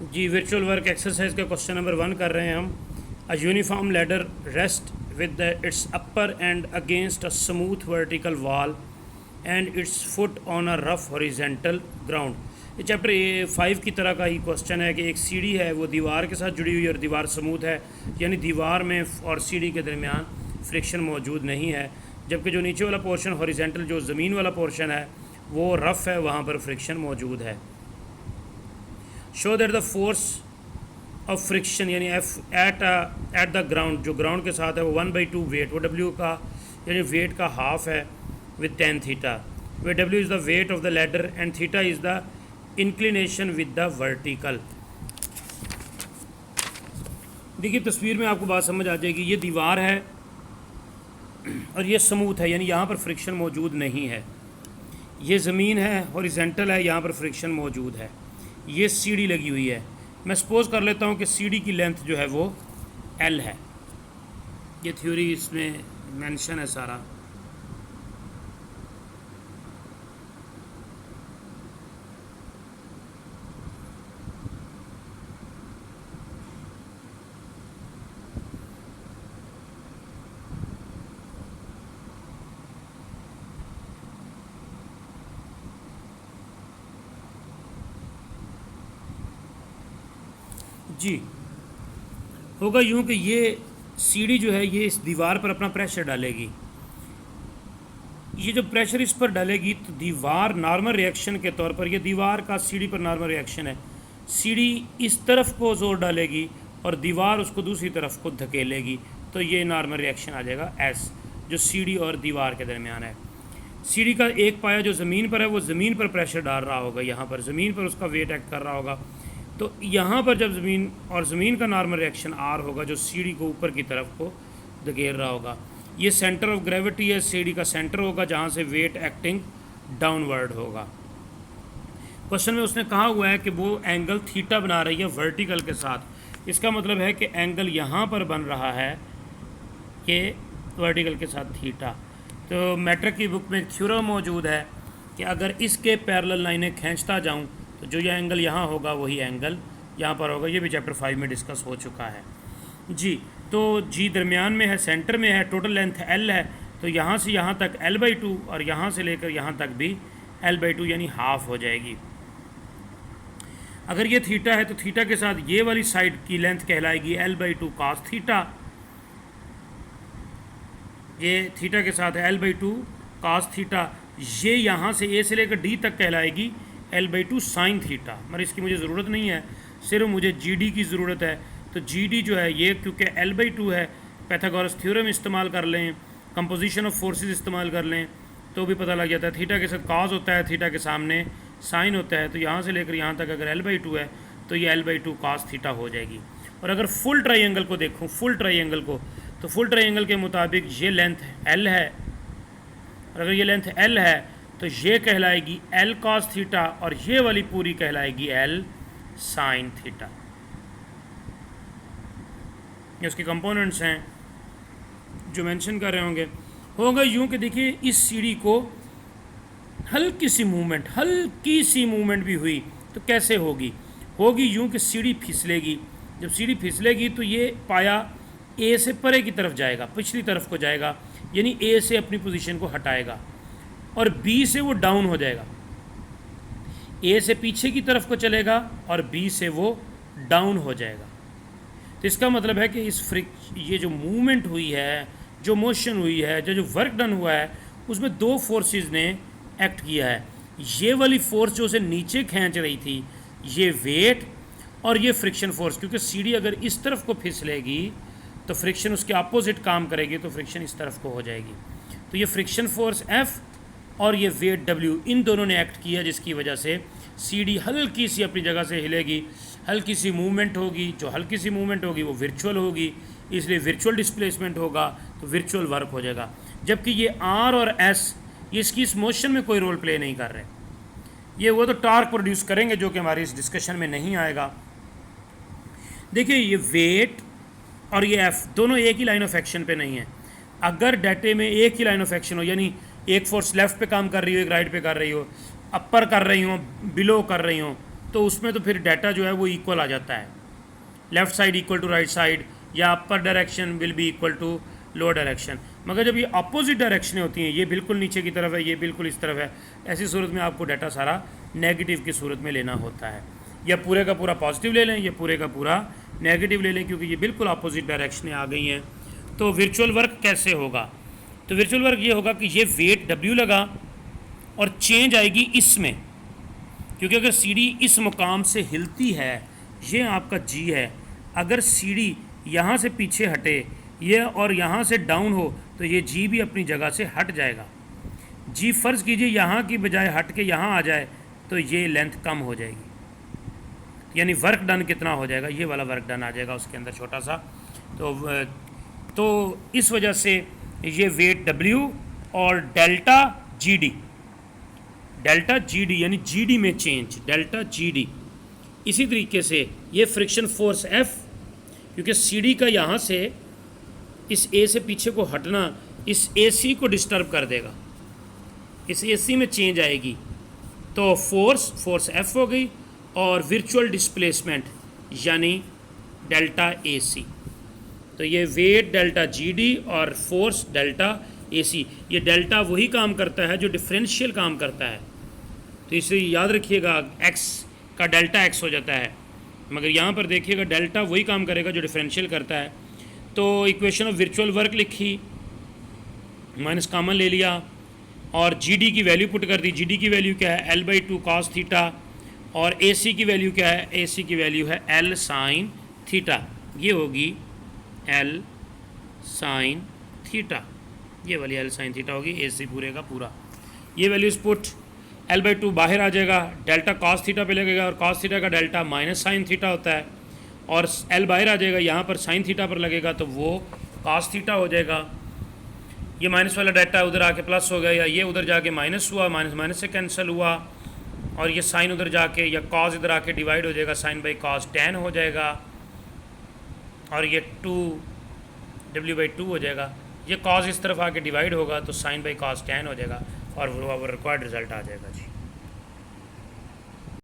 जी virtual work exercise का question number 1 कर रहे हैं हम। A uniform ladder rest with its upper and against a smooth vertical wall and it's foot on a rough horizontal ground. ये chapter 5 की तरह का ही क्वेश्चन है कि एक सीढ़ी है वो दीवार के साथ जुड़ी हुई और दीवार स्मूथ है, यानी दीवार में और सीढ़ी के दरमियान फ्रिक्शन मौजूद नहीं है, जबकि जो नीचे वाला पोर्शन हॉरिजेंटल जो ज़मीन वाला पोर्शन है वो रफ़ है, वहाँ पर फ्रिक्शन मौजूद है। Show that the force of friction यानी एफ एट द ग्राउंड, जो ग्राउंड के साथ है वो 1/2 वेट, वो डब्ल्यू का यानी वेट का हाफ है with tan theta, way W is the weight of the ladder and theta is the inclination with the vertical. देखिए तस्वीर में आपको बात समझ आ जाएगी। ये दीवार है और ये स्मूथ है, यानी यहाँ पर फ्रिक्शन मौजूद नहीं है। ये ज़मीन है, हॉरिजेंटल है, यहाँ पर फ्रिक्शन मौजूद है। ये सीढ़ी लगी हुई है। मैं सपोज़ कर लेता हूँ कि सीढ़ी की लेंथ जो है वो L है। ये थ्योरी इसमें मेंशन है सारा। जी होगा यूँ कि ये सीढ़ी जो है ये इस दीवार पर अपना प्रेशर डालेगी। ये जो प्रेशर इस पर डालेगी तो दीवार नॉर्मल रिएक्शन के तौर पर, ये दीवार का सीढ़ी पर नॉर्मल रिएक्शन है, सीढ़ी इस तरफ को जोर डालेगी और दीवार उसको दूसरी तरफ को धकेलेगी, तो ये नॉर्मल रिएक्शन आ जाएगा एस, जो सीढ़ी और दीवार के दरमियान है। सीढ़ी का एक पाया जो ज़मीन पर है वो ज़मीन पर प्रेशर डाल रहा होगा, यहाँ पर ज़मीन पर उसका वेट एक्ट कर रहा होगा, तो यहाँ पर जब ज़मीन का नॉर्मल रिएक्शन आर होगा जो सीढ़ी को ऊपर की तरफ को धकेल रहा होगा। ये सेंटर ऑफ ग्रेविटी है, सीढ़ी का सेंटर होगा जहाँ से वेट एक्टिंग डाउनवर्ड होगा। क्वेश्चन में उसने कहा हुआ है कि वो एंगल थीटा बना रही है वर्टिकल के साथ। इसका मतलब है कि एंगल यहाँ पर बन रहा है कि वर्टिकल के साथ थीटा। तो मैट्रिक की बुक में एक थ्योरम मौजूद है कि अगर इसके पैरेलल लाइनें खींचता जाऊँ तो जो ये एंगल यहाँ होगा वही एंगल यहाँ पर होगा। ये भी चैप्टर 5 में डिस्कस हो चुका है जी। तो जी दरमियान में है, सेंटर में है, टोटल लेंथ L है, तो यहाँ से यहाँ तक L/2 और यहाँ से लेकर यहाँ तक भी L/2 यानी हाफ हो जाएगी। अगर ये थीटा है तो थीटा के साथ ये वाली साइड की लेंथ कहलाएगी L/2 cos थीटा। ये थीटा के साथ है L/2 cos थीटा। ये यहाँ से A से लेकर D तक कहलाएगी L/2 साइन थीटा, मगर इसकी मुझे ज़रूरत नहीं है, सिर्फ मुझे GD की ज़रूरत है। तो GD जो है ये क्योंकि L/2 है, पैथागोरस थ्योरम इस्तेमाल कर लें, कंपोजिशन ऑफ फोर्सेस इस्तेमाल कर लें तो भी पता लग जाता है। थीटा के साथ कॉस होता है, थीटा के सामने साइन होता है, तो यहाँ से लेकर यहाँ तक अगर L/2 है तो ये L/2 cos थीटा हो जाएगी। और अगर फुल ट्राइंगल को देखूँ, फुल ट्राइंगल को, तो फुल ट्राइंगल के मुताबिक ये लेंथ L है, और अगर ये लेंथ L है तो ये कहलाएगी L cos थीटा और ये वाली पूरी कहलाएगी L साइन थीटा। ये उसके कंपोनेंट्स हैं जो मेंशन कर रहे होंगे। होगा यूँ कि देखिए इस सीढ़ी को हल्की सी मूवमेंट भी हुई तो कैसे होगी? होगी यूँ कि सीढ़ी फिसलेगी। जब सीढ़ी फिसलेगी तो ये पाया A से परे की तरफ जाएगा, पिछली तरफ को जाएगा, यानी A से अपनी पोजीशन को हटाएगा, और B से वो डाउन हो जाएगा। A से पीछे की तरफ को चलेगा और B से वो डाउन हो जाएगा। तो इसका मतलब है कि ये जो मूवमेंट हुई है, जो मोशन हुई है, जो वर्क डन हुआ है, उसमें दो फोर्सेस ने एक्ट किया है। ये वाली फोर्स जो उसे नीचे खींच रही थी, ये वेट, और ये फ्रिक्शन फोर्स, क्योंकि सीढ़ी अगर इस तरफ को फिसलेगी तो फ्रिक्शन उसके अपोजिट काम करेगी, तो फ्रिक्शन इस तरफ को हो जाएगी। तो ये फ्रिक्शन फोर्स F और ये वेट W, इन दोनों ने एक्ट किया, जिसकी वजह से सीढ़ी हल्की सी अपनी जगह से हिलेगी, हल्की सी मूवमेंट होगी। जो हल्की सी मूवमेंट होगी वो वर्चुअल होगी, इसलिए वर्चुअल डिस्प्लेसमेंट होगा, तो वर्चुअल वर्क हो जाएगा। जबकि ये R और S इसकी इस मोशन में कोई रोल प्ले नहीं कर रहे। ये वो तो टॉर्क प्रोड्यूस करेंगे जो कि हमारी इस डिस्कशन में नहीं आएगा। देखिए ये वेट और ये F दोनों एक ही लाइन ऑफ एक्शन पे नहीं है। अगर डाटे में एक ही लाइन ऑफ एक्शन हो, यानी एक फोर्स लेफ़्ट पे काम कर रही हो, एक राइट पे कर रही हो, अपर कर रही हो, बिलो कर रही हो, तो उसमें तो फिर डाटा जो है वो इक्वल आ जाता है, left side equal to right side, या upper direction will be equal to lower direction. मगर जब ये अपोजिट डायरेक्शनें होती हैं, ये बिल्कुल नीचे की तरफ है, ये बिल्कुल इस तरफ है, ऐसी सूरत में आपको डाटा सारा नेगेटिव की सूरत में लेना होता है। या पूरे का पूरा पॉजिटिव ले लें, या पूरे का पूरा नेगेटिव ले लें, क्योंकि ये बिल्कुल अपोजिट डायरेक्शनें आ गई हैं। तो वर्चुअल वर्क कैसे होगा? तो वर्चुअल वर्क ये होगा कि ये वेट W लगा और चेंज आएगी इसमें, क्योंकि अगर सीढ़ी इस मुकाम से हिलती है, ये आपका G है, अगर सीढ़ी यहाँ से पीछे हटे ये और यहाँ से डाउन हो तो ये G भी अपनी जगह से हट जाएगा। G फ़र्ज़ कीजिए यहाँ की बजाय हट के यहाँ आ जाए तो ये लेंथ कम हो जाएगी, यानी वर्क डन कितना हो जाएगा, ये वाला वर्क डन आ जाएगा उसके अंदर छोटा सा। तो इस वजह से ये वेट W और डेल्टा जी डी यानी GD में चेंज, डेल्टा GD। इसी तरीके से ये फ्रिक्शन फोर्स F, क्योंकि CD का यहाँ से इस A से पीछे को हटना इस AC को डिस्टर्ब कर देगा, इस AC में चेंज आएगी, तो फोर्स F हो गई, और वर्चुअल डिस्प्लेसमेंट यानी डेल्टा AC। तो ये वेट डेल्टा GD और फोर्स डेल्टा AC। ये डेल्टा वही काम करता है जो डिफरेंशियल काम करता है, तो इसलिए याद रखिएगा x का डेल्टा x हो जाता है, मगर यहाँ पर देखिएगा डेल्टा वही काम करेगा जो डिफरेंशियल करता है। तो इक्वेशन ऑफ वर्चुअल वर्क लिखी, माइनस कॉमन ले लिया और GD की वैल्यू पुट कर दी। GD की वैल्यू क्या है? L/2 cos थीटा, और AC की वैल्यू क्या है? AC की वैल्यू है L sin थीटा, ये होगी L sin थीटा, ये वाली L sin थीटा होगी, AC पूरे का पूरा। ये वैल्यूज पुट, L/2 बाहर आ जाएगा, डेल्टा cos थीटा पे लगेगा, और cos थीटा का डेल्टा माइनस साइन थीटा होता है, और L बाहर आ जाएगा, यहाँ पर साइन थीटा पर लगेगा तो वो cos थीटा हो जाएगा। ये माइनस वाला डेल्टा उधर आके प्लस हो गया, या ये उधर जाके माइनस हुआ, माइनस से कैंसिल हुआ, और ये साइन उधर जाके या cos इधर आके डिवाइड हो जाएगा, साइन बाई cos tan हो जाएगा, और ये 2W/2 हो जाएगा। ये cos इस तरफ आके डिवाइड होगा तो साइन बाई cos tan हो जाएगा, और वो रिक्वायर्ड रिजल्ट आ जाएगा जी।